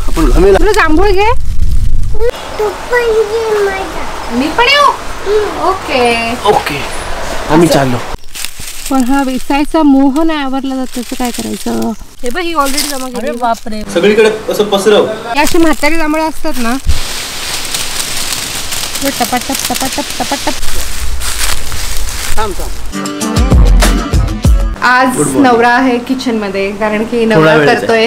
आपण घमेला तुला जांभूळ घे. मी पण येऊ. ओके ओके आम्ही चाललो. पण हा वेचायचा मोह नाही आवरला जात, त्याचं काय करायचं? हे बघ ही ऑलरेडी जमा केली. बापरे सगळीकडे असं पसरव. अशी म्हातारी जांभळं असतात ना, टपाटप टपाटप टपाटप. थांब थांब. आज नवरा आहे किचन मध्ये, कारण की नवरा करतोय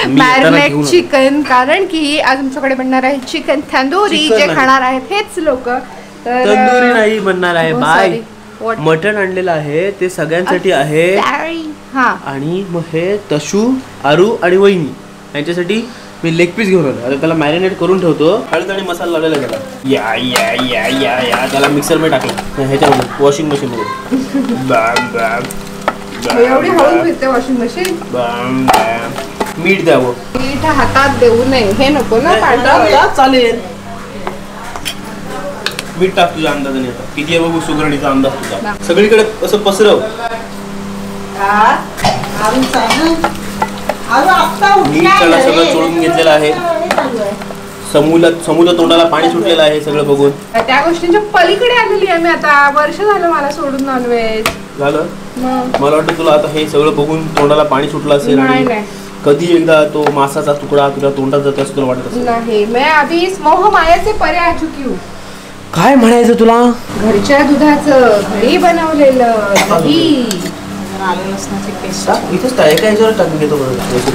मॅरिनेट चिकन. कारण की आज आमच्याकडे बनणार आहे चिकन तंदुरी. जे खाणार आहेत हेच लोक. तंदुरी नाही बनणार आहे बाय. मटण आणलेलं आहे ते सगळ्यांसाठी आहे. आणि मग हे तशू, आरू आणि वहिनी यांच्यासाठी मी लेग पीस घेऊन आलो. आता त्याला मॅरिनेट करून ठेवतो. हळद आणि मसाला लावलेला त्याला. या या या या या त्याला मिक्सर मध्ये टाकलं, ह्याच्यामध्ये वॉशिंग मशीन मध्ये. एवढी हळू फिरते वॉशिंग मशीन. मीठ द्यावं. मीठ हातात देऊ नये, हे नको ना. चालेल. मीठ टाक तुझ्या अंदाजाने. आता किती आहे बघू सुगरणीचा अंदाज तुझा. सगळीकडे असं पसरव. मीठ त्याला सगळं चोळून घेतलेलं आहे. समूला तोंडाला पाणी सुटलेलं आहे सगळं बघून. त्या गोष्टींच्या पलीकडे आलेली आहे मी आता. वर्ष झालं मला सोडून नॉनव्हेज. झालं. मला वाटतं तुला आता हे सगळं बघून तोंडाला पाणी सुटलं असेल. आणि कधी एकदा तो मासाचा तुकडा तुला तोंडात जातो असं तुला वाटत असेल. नाही, मैं अभी इस मोह मायाचे परे आ चुकी हूँ. काय म्हणायचं तुला? घरच्या दुधाचं घरी बनवलेलं दही. इथेच काय काय याच्यावर टाकून घेतो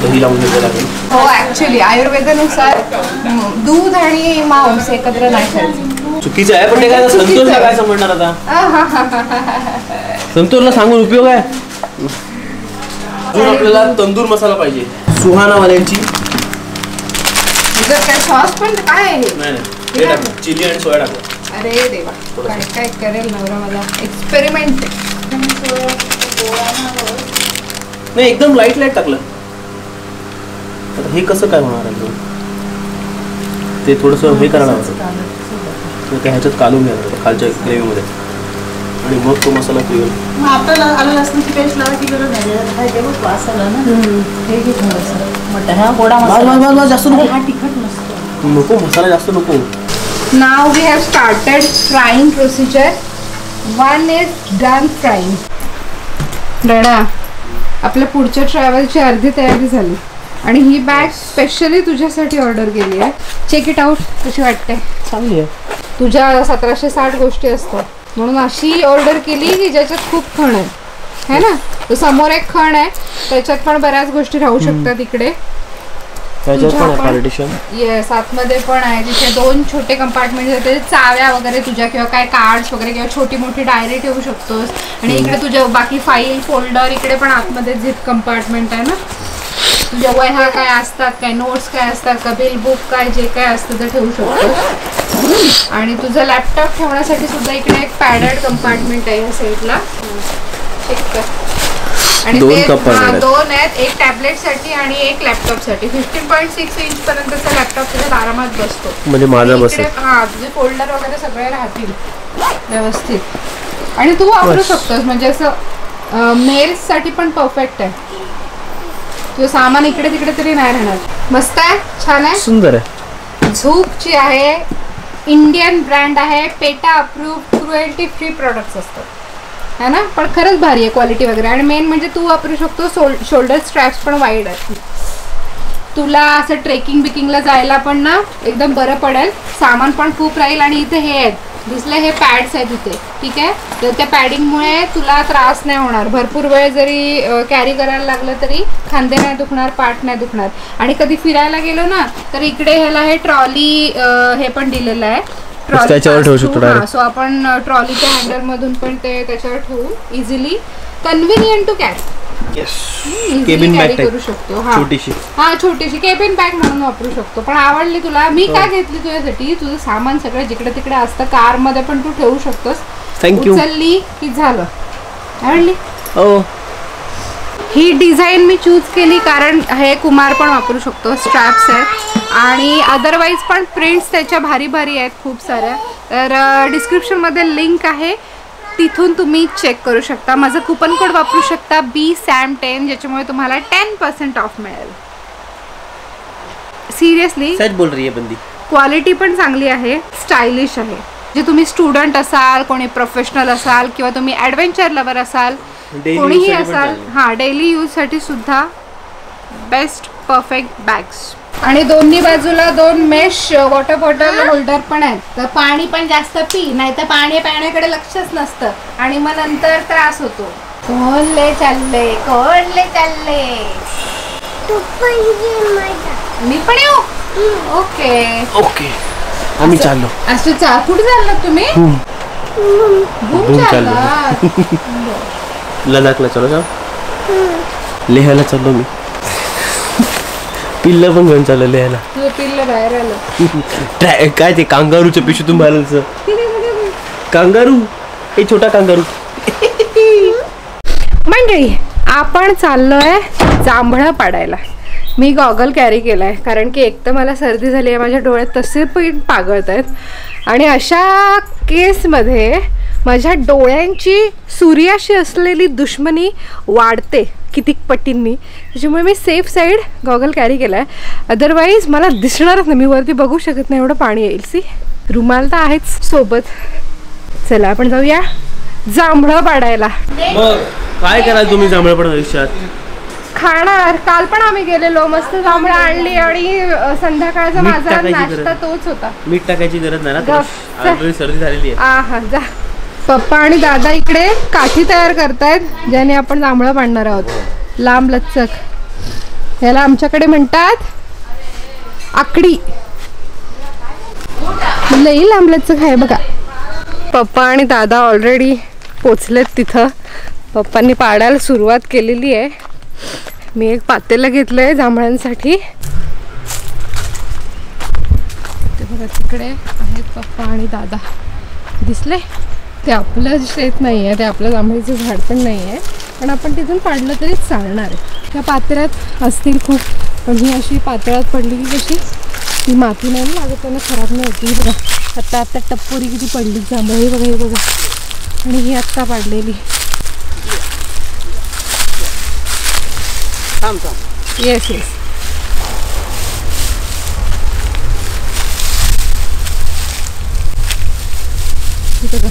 दही लावून घेतलेलं आहे. हो, ऍक्च्युली आयुर्वेदानुसार दूध आणि मांस एकत्र नाही खायचं. चुकीचं आहे. पण ते काय संतोषला काय समजणार आता? संतोषला सांगून उपयोग आहे. अजून आपल्याला तंदूर मसाला पाहिजे सुहानावाल्यांची. काय सॉस पण काय आहे? नाही चिली आणि सोया टाकू. अरे देवा, काय काय करेल नवरा मला. एक्सपेरिमेंट. नाही एकदम लाईट टाकलं. आता हे कसं काय होणार आहे? ते थोडस हे करायला हवं. ह्याच्यात कालून घ्यायचं खालच्या ग्रेव्हीमध्ये आणि मग तो मसाला पिऊन. आपल्याला आलं लसणाची पेस्ट लावायची गरज नाही. वास आला ना, हे घे थोडंसं मोठा. हा गोडा मसाला जास्त नको. हा तिखट नसतो. नको मसाला जास्त नको. Now we have started frying procedure. One is done frying. डॅडा, आपल्या पुढच्या ट्रॅव्हलची अर्धी तयारी झाली आणि ही बॅग स्पेशली तुझ्यासाठी ऑर्डर केली आहे. Check it out. कशी वाटते? चांगली आहे. तुझ्या 1760 गोष्टी असतात म्हणून अशी ऑर्डर केली की ज्याच्यात खूप खण आहे ना. तर समोर एक खण आहे, त्याच्यात पण बऱ्याच गोष्टी राहू शकतात. इकडे येस, आतमध्ये पण आहे. तिथे 2 छोटे कंपार्टमेंट आहेत. त्याचे चाव्या वगैरे तुझ्या किंवा काय कार्ड्स वगैरे किंवा छोटी मोठी डायरी ठेवू शकतोस. आणि इकडे तुझ्या बाकी फाईल फोल्डर. इकडे पण आतमध्ये झिप कंपार्टमेंट आहे ना. तुझ्या वह्या काय असतात, काय नोट्स काय असतात, का बिल बुक काय जे काय असतं ते ठेवू शकतो. आणि तुझं लॅपटॉप ठेवण्यासाठी सुद्धा इकडे एक पॅडेड कंपार्टमेंट आहे या साईडला. चेक कर. आणि 2 आहेत, एक टॅबलेट साठी आणि एक लॅपटॉप साठी. 15.6 इंच पर्यंतचा लॅपटॉप तुझ्या आरामात बसतो. म्हणजे माझा बसेल. हा, तुझे फोल्डर वगैरे सगळे राहतील व्यवस्थित. आणि तू वापरू शकतोस. म्हणजे असं मेल्स साठी पण परफेक्ट आहे. तुझं सामान इकडे तिकडे तरी नाही राहणार. मस्त आहे, छान आहे, सुंदर आहे. झूपची आहे, इंडियन ब्रँड आहे, PETA approved, cruelty free products असतात है ना. पण खरंच भारी आहे क्वालिटी वगैरे. आणि मेन म्हणजे तू वापरू शकतो. शोल्डर स्ट्रॅप्स पण वाईड आहेत. तुला असं ट्रेकिंग बिकिंगला जायला पण ना एकदम बरं पडेल. सामान पण खूप राहील. आणि इथे हे आहेत दिसले, हे पॅड्स आहेत इथे. ठीक आहे, तर त्या पॅडिंगमुळे तुला त्रास नाही होणार. भरपूर वेळ जरी कॅरी करायला लागलं तरी खांदे नाही दुखणार, पाठ नाही दुखणार. आणि कधी फिरायला गेलो ना तर इकडे ह्याला हे ट्रॉली हे पण दिलेलं आहे. त्याच्यावर ठेवू शकतो. सो आपण ट्रॉलीच्या हँडल मधून पण ते त्याच्यावर ठेवू. Easily convenient to carry. Cabin bag करू शकतो. छोटीशी केबिन बॅग म्हणून वापरू शकतो. पण आवडली तुला. मी काय घेतली तुझ्यासाठी, तुझं सामान सगळं जिकडे तिकडे असतं कार मध्ये पण तू ठेवू शकतोस. उचलली की झालं. आवडली? ही डिझाईन मी चूज केली कारण हे कुमार पण वापरू शकतो. स्ट्रॅप्स आहेत आणि अदरवाईज पण प्रिंट्स त्याच्या भारी भारी आहेत खूप साऱ्या. तर डिस्क्रिप्शनमध्ये लिंक आहे, तिथून तुम्ही चेक करू शकता. माझं कूपन कोड वापरू शकता BSAM10, ज्याच्यामुळे तुम्हाला 10% ऑफ मिळेल. सिरियसली सच बोल रही है बंदी. क्वालिटी पण चांगली आहे, स्टायलिश आहे. जे तुम्ही स्टुडंट असाल, कोणी प्रोफेशनल असाल किंवा तुम्ही ॲडव्हेंचर लवर असाल, कोणीही असाल, हां डेली यूजसाठी सुद्धा बेस्ट परफेक्ट बॅग्स. आणि दोन्ही बाजूला 2 मेश वॉटर बॉटल होल्डर पण आहेत. तर पाणी पण जास्त पी, नाही तर पाणी पिण्याकडे लक्षच नसतं आणि मग नंतर त्रास होतो. कोणले चालले कोणले चालले, मी पण येऊ. ओके ओके आम्ही चाललो. असं कुठे चाललात तुम्ही? लडाखला चलो जाऊ. लेहाला चाललो मी. पिल्ल पण घेऊन चाललं लेहाला. तुझं पिल्ल बाहेर आलं. काय ते कांगारूच्या पिशवीतून बाहेरचं कांगारू, हे छोटा कांगारू. मंडळी आपण चाललोय जांभळं पाडायला. मी गॉगल कॅरी केलाय कारण की एक तर मला सर्दी झाली आहे, माझ्या डोळ्यात तसे पण पागळत आहेत आणि अशा केसमध्ये माझ्या डोळ्यांची सूर्याशी असलेली दुश्मनी वाढते कितीक पटींनी. त्याच्यामुळे मी सेफ साईड गॉगल कॅरी केला आहे. अदरवाईज मला दिसणारच नाही, मी वरती बघू शकत नाही, एवढं पाणी येईल. सी रुमाल तर आहेच सोबत. चला आपण जाऊया जांभळं पाडायला. काय कराल तुम्ही जांभळं पाडून आयुष्यात? खाणार. काल पण आम्ही गेलेलो, मस्त जांभळं आणली आणि संध्याकाळचा माझा नाश्ता तोच होता. मीठ टाकायची गरज नाही ना, ऑलरेडी सर्दी झालेली आहे. हा जा. पप्पा आणि दादा इकडे काठी तयार करतायत, ज्याने आपण जांभळं पाडणार आहोत. लांब लचक याला आमच्याकडे म्हणतात आकडी. लई लांब लचक आहे बघा. पप्पा आणि दादा ऑलरेडी पोचलेत तिथं. पप्पांनी पाडायला सुरुवात केलेली आहे. मी एक पातेलं घेतलंय जांभळांसाठी. ते बघा तिकडे आहेत पप्पा आणि दादा. दिसले? ते आपलं शेत नाही आहे, ते आपलं जांभळीचं झाड पण नाही आहे, पण आपण तिथून पाडलं तरी चालणार आहे. त्या पात्र्यात असतील खूप, पण ही अशी पातळात पडली की कशी ती माती नाही लागत, त्यांना खराब नाही होती. बघा आत्ता आत्ता टप्पोरी किती पडली जांभळी बघा, हे बघा. आणि ही आत्ता पाडलेली. Yes yes. बघा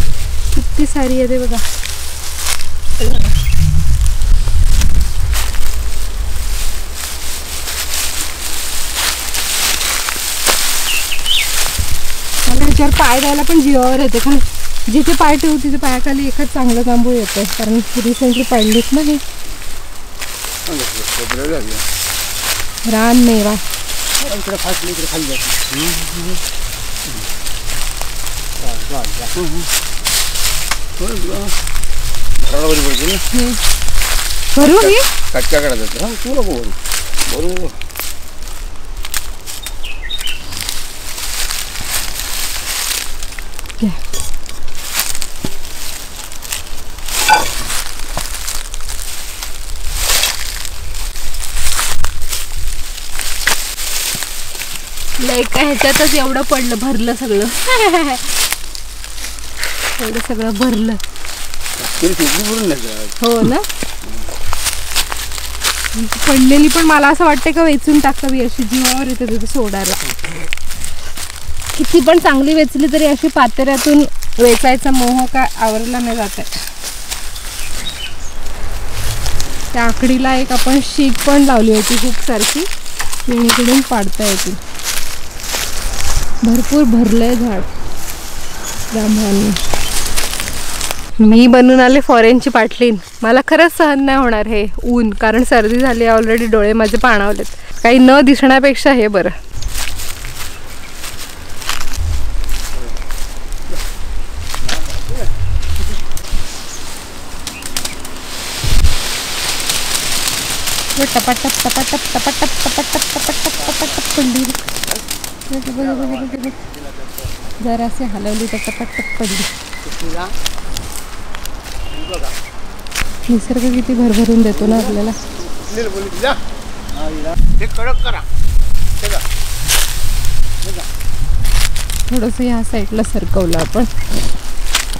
किती सारी आहे ते बघा. मला ह्याच्यावर पाय द्यायला पण जीवावर येते, कारण जिथे पाय ठेवू तिथे पायाखाली एकच चांगलं जांभूळ येतं, कारण रिसेंटली पाडलीत ना हे. रान मेवा भरू ही कटका करायचं हा तू नको बरोबर. एका ह्याच्यातच एवढं पडलं, भरलं सगळं. एवढं सगळं भरलं. हो ना. पडलेली पण मला असं वाटतं का वेचून टाकावी, अशी जीवावर येते तिथे सोडायला. किती पण चांगली वेचली तरी अशी पातेऱ्यातून वेचायचा मोह काय आवरला नाही जात आहे. त्या आकडीला एक आपण शीट पण लावली होती खूप सारखी, पिणीकडून पाडता येते. भरपूर भरलंय झाड जांभळांनी. मी बनून आले फॉरेनची पाटलीन. मला खरंच सहन नाही होणार हे ऊन, कारण सर्दी झाली ऑलरेडी, डोळे माझे पाणावलेत. काही न दिसण्यापेक्षा हे बरं. टपाटप टपाटप टपाटप टपाटप टपाटप टपाटप पडली. जरासे हलवली तर टपाटप पडली. निसर्ग किती भरभरून देतो ना आपल्याला. थोडंसं ह्या साईडला सरकवलं आपण,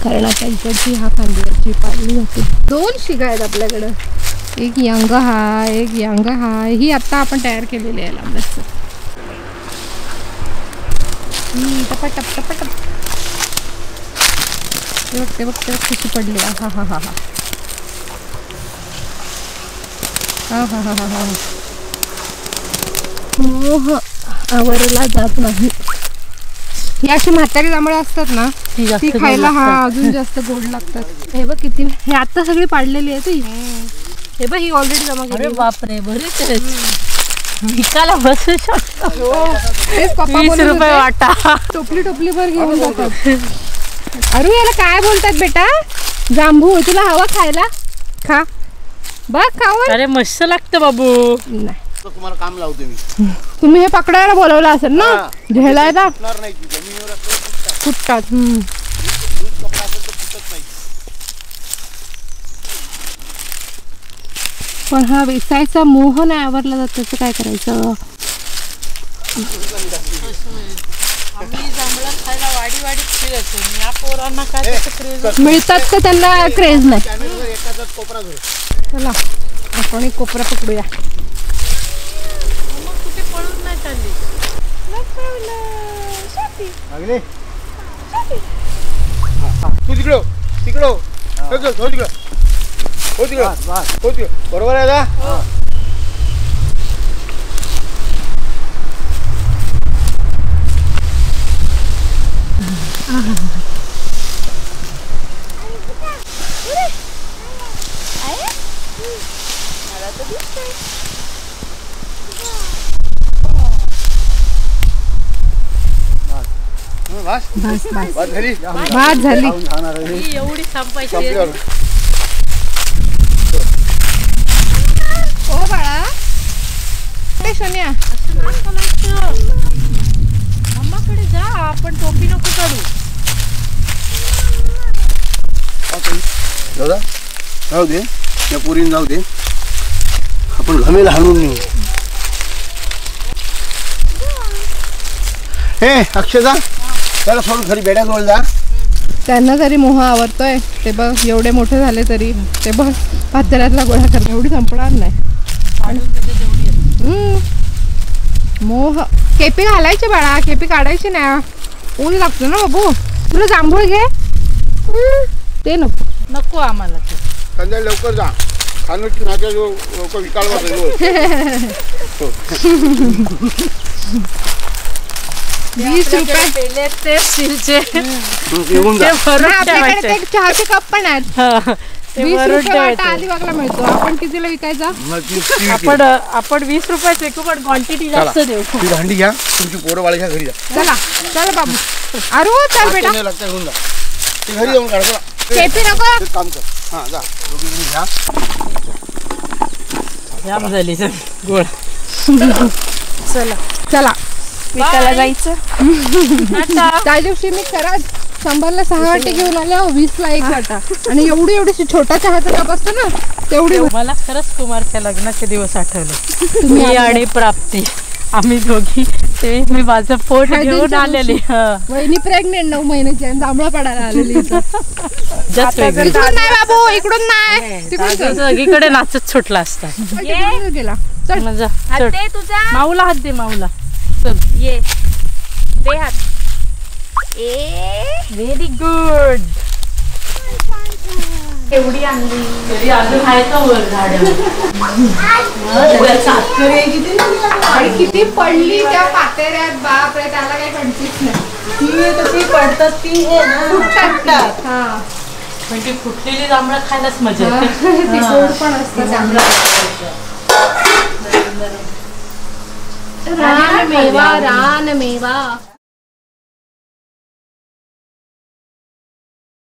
कारण आता इकडची ह्या फांदीवरची पाळली होती. 2 शिगा आहेत आपल्याकडं, एक यंग हाय, एक यंग हाय. ही आता आपण तयार केलेली आहे लांबच. टपाटप टपाटप. ते बघते कशी पडली. हा हा हा हा हा हा हा हा हा. मोह आवरला जात नाही. ही अशी म्हातारी जांभळं असतात ना, ती खायला हा अजून जास्त गोड लागतात. हे बघ किती, हे आता सगळी पाडलेली आहे ती. हे बघ ही ऑलरेडी जमा केली. बापरे, बरेच विकायला बसू शकतो. 20 रुपये वाटा. टोपली भर घेऊन जातात. अरे याला काय बोलतात बेटा? जांभू. तुला हवा खायला? खा बघ, खाऊ. अरे मस्त लागतं बाबू. नाही, तुम्हाला काम लावतो मी. तुम्ही हे पकडायला बोलवलं असेल ना, झेलायला नाही जमिनीवर फुटतात. पण हा वेचायचा मोह नाही आवरला जात, त्याचं काय करायचं? मिळतात का त्यांना क्रेज नाही. चला आपण एक कोपरा पकडूया. तू तिकडं तिकडं बरोबर आहे का? बस झाली एवढी संपायची. ओ बाळा, सोनिया मम्माकडे जा, आपण टोपी नको काढू. जाऊ दे, त्या पोरीन जाऊ दे, आपण घमेला हाणून नेऊ. हे अक्षता, त्याला सोडून घरी बेड्याजवळ जा. त्यांना तरी मोह आवडतोय. ते बघ एवढे मोठे झाले तरी ते बघ पातेल्यातला गोळा करणे एवढी संपणार नाही. मोह. केपी घालायची बाळा, केपी काढायची नाही, ऊन लागतं ना बाबू. तुला जांभूळ घे. ते नको आम्हाला. ते संध्या लवकर जा, खानोची नाच्या लोक विकायला. 20 रुपये ते स्टीलचे आपल्याकडे चहाचे कप पण आहेत. 20 रुपये वाटा अलिबागला मिळतो. आपण कितीला विकायचा? आपण 20 रुपयाच विकू, पण क्वांटिटी जास्त देऊ. ती भांडी घ्या, तुमची पोरं बाळीच्या घरी जा. चला चल बाबू. अरे चल बेटा, घेऊन जा. ते घरी जाऊन काढा. केपी नको, काम कर. हा जा, दोघी घ्या. जाम झाली गोळ. चला चला विकायला जायचं. त्या दिवशी मी खरंच 100ला 6 वाटे घेऊन आले, 20ला 1 वाटा. आणि एवढी एवढी छोटा चहाचा कप असतो ना, तेवढी. मला खरंच कुमारच्या लग्नाचे दिवस आठवले. मी आणि प्राप्ती आम्ही दोघी, ते मी माझं पोट घेऊन आलेली. वहिनी प्रेग्नेंट 9 महिन्याची आणि जांभळं पडायला आलेली. इकडून नाही बाबू, इकडून नाही, तिकडून सगळीकडे नाचत सुटला असता. गेला. माऊला हात दे, माऊला. चल ये दे हात. Very good. एवढी आणली तरी अजून आहे का वर झाड? आणि किती पडली त्या पातेऱ्यात, बाप रे, त्याला काही कन्फ्युज नाही. ती कशी पडतात ती हे ना, हा म्हणजे फुटलेली जांभळं खायलाच मजा ती गोड पण असतं जांभळं. रान मेवा, रान मेवा.